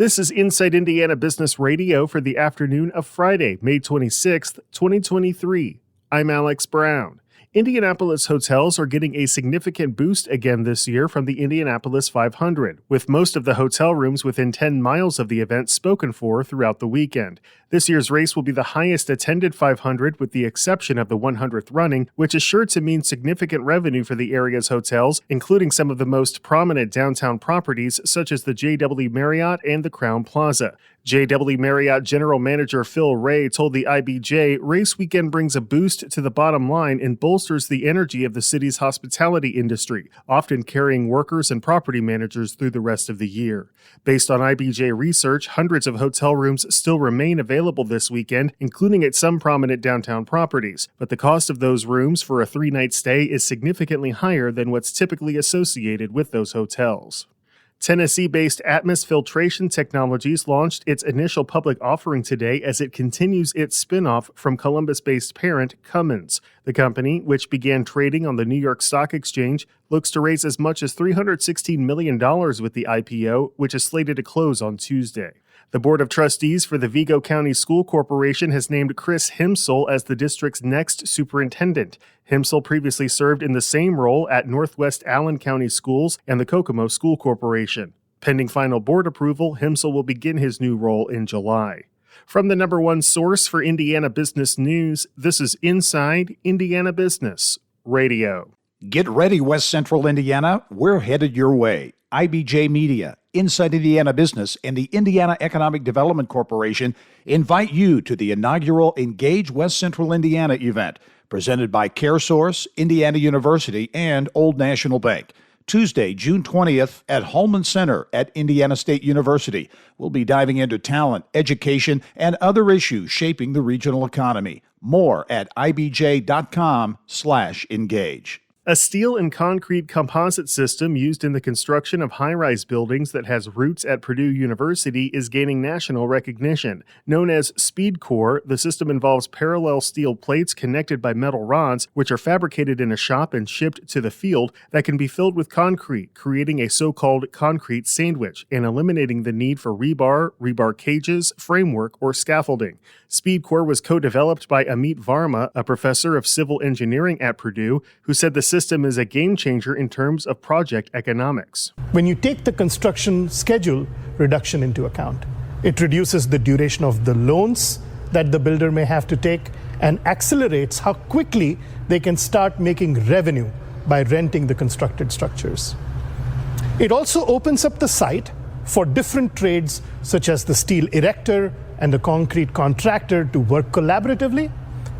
This is Inside Indiana Business Radio for the afternoon of Friday, May 26th, 2023. I'm Alex Brown. Indianapolis hotels are getting a significant boost again this year from the Indianapolis 500, with most of the hotel rooms within 10 miles of the event spoken for throughout the weekend. This year's race will be the highest attended 500 with the exception of the 100th running, which is sure to mean significant revenue for the area's hotels, including some of the most prominent downtown properties such as the JW Marriott and the Crowne Plaza. JW Marriott General Manager Phil Ray told the IBJ race weekend brings a boost to the bottom line and bolsters the energy of the city's hospitality industry, often carrying workers and property managers through the rest of the year. Based on IBJ research, hundreds of hotel rooms still remain available this weekend, including at some prominent downtown properties, but the cost of those rooms for a 3-night stay is significantly higher than what's typically associated with those hotels. Tennessee-based Atmos Filtration Technologies launched its initial public offering today as it continues its spin-off from Columbus-based parent Cummins. The company, which began trading on the New York Stock Exchange, looks to raise as much as $316 million with the IPO, which is slated to close on Tuesday. The Board of Trustees for the Vigo County School Corporation has named Chris Himsel as the district's next superintendent. Himsel previously served in the same role at Northwest Allen County Schools and the Kokomo School Corporation. Pending final board approval, Himsel will begin his new role in July. From the number one source for Indiana business news, this is Inside Indiana Business Radio. Get ready, West Central Indiana. We're headed your way. IBJ Media, Inside Indiana Business, and the Indiana Economic Development Corporation invite you to the inaugural Engage West Central Indiana event, presented by CareSource, Indiana University, and Old National Bank. Tuesday, June 20th at Holman Center at Indiana State University. We'll be diving into talent, education, and other issues shaping the regional economy. More at ibj.com/engage. A steel and concrete composite system used in the construction of high-rise buildings that has roots at Purdue University is gaining national recognition. Known as SpeedCore, the system involves parallel steel plates connected by metal rods, which are fabricated in a shop and shipped to the field, that can be filled with concrete, creating a so-called concrete sandwich and eliminating the need for rebar cages, framework, or scaffolding. SpeedCore was co-developed by Amit Varma, a professor of civil engineering at Purdue, who said the system is a game changer in terms of project economics. When you take the construction schedule reduction into account, it reduces the duration of the loans that the builder may have to take and accelerates how quickly they can start making revenue by renting the constructed structures. It also opens up the site for different trades such as the steel erector and the concrete contractor to work collaboratively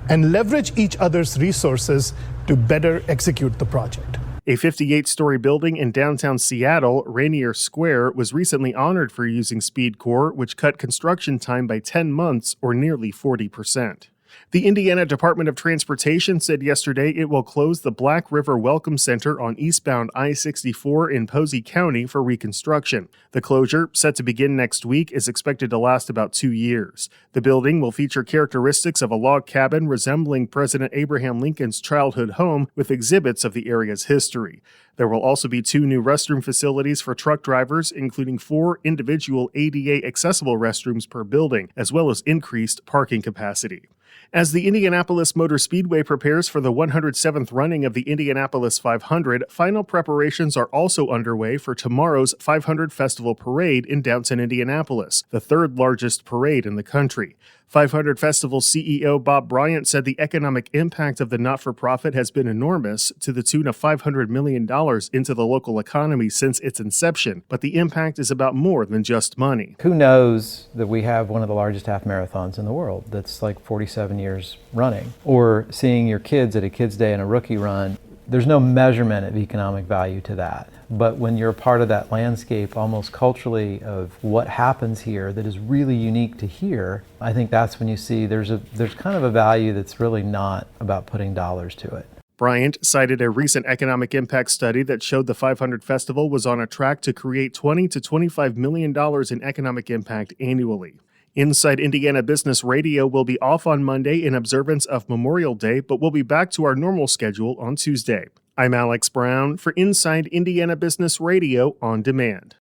and leverage each other's resources to better execute the project. A 58-story building in downtown Seattle, Rainier Square, was recently honored for using SpeedCore, which cut construction time by 10 months or nearly 40%. The Indiana Department of Transportation said yesterday it will close the Black River Welcome Center on eastbound I-64 in Posey County for reconstruction. The closure, set to begin next week, is expected to last about 2 years. The building will feature characteristics of a log cabin resembling President Abraham Lincoln's childhood home with exhibits of the area's history. There will also be 2 new restroom facilities for truck drivers, including 4 individual ADA-accessible restrooms per building, as well as increased parking capacity. As the Indianapolis Motor Speedway prepares for the 107th running of the Indianapolis 500, final preparations are also underway for tomorrow's 500 Festival Parade in downtown Indianapolis, the third largest parade in the country. 500 Festival CEO Bob Bryant said the economic impact of the not-for-profit has been enormous, to the tune of $500 million into the local economy since its inception, but the impact is about more than just money. Who knows that we have one of the largest half marathons in the world that's like 47 years running? Or seeing your kids at a Kids Day and a rookie run. There's no measurement of economic value to that. But when you're a part of that landscape, almost culturally, of what happens here that is really unique to here, I think that's when you see there's kind of a value that's really not about putting dollars to it. Bryant cited a recent economic impact study that showed the 500 Festival was on a track to create $20 to $25 million in economic impact annually. Inside Indiana Business Radio will be off on Monday in observance of Memorial Day, but we'll be back to our normal schedule on Tuesday. I'm Alex Brown for Inside Indiana Business Radio on Demand.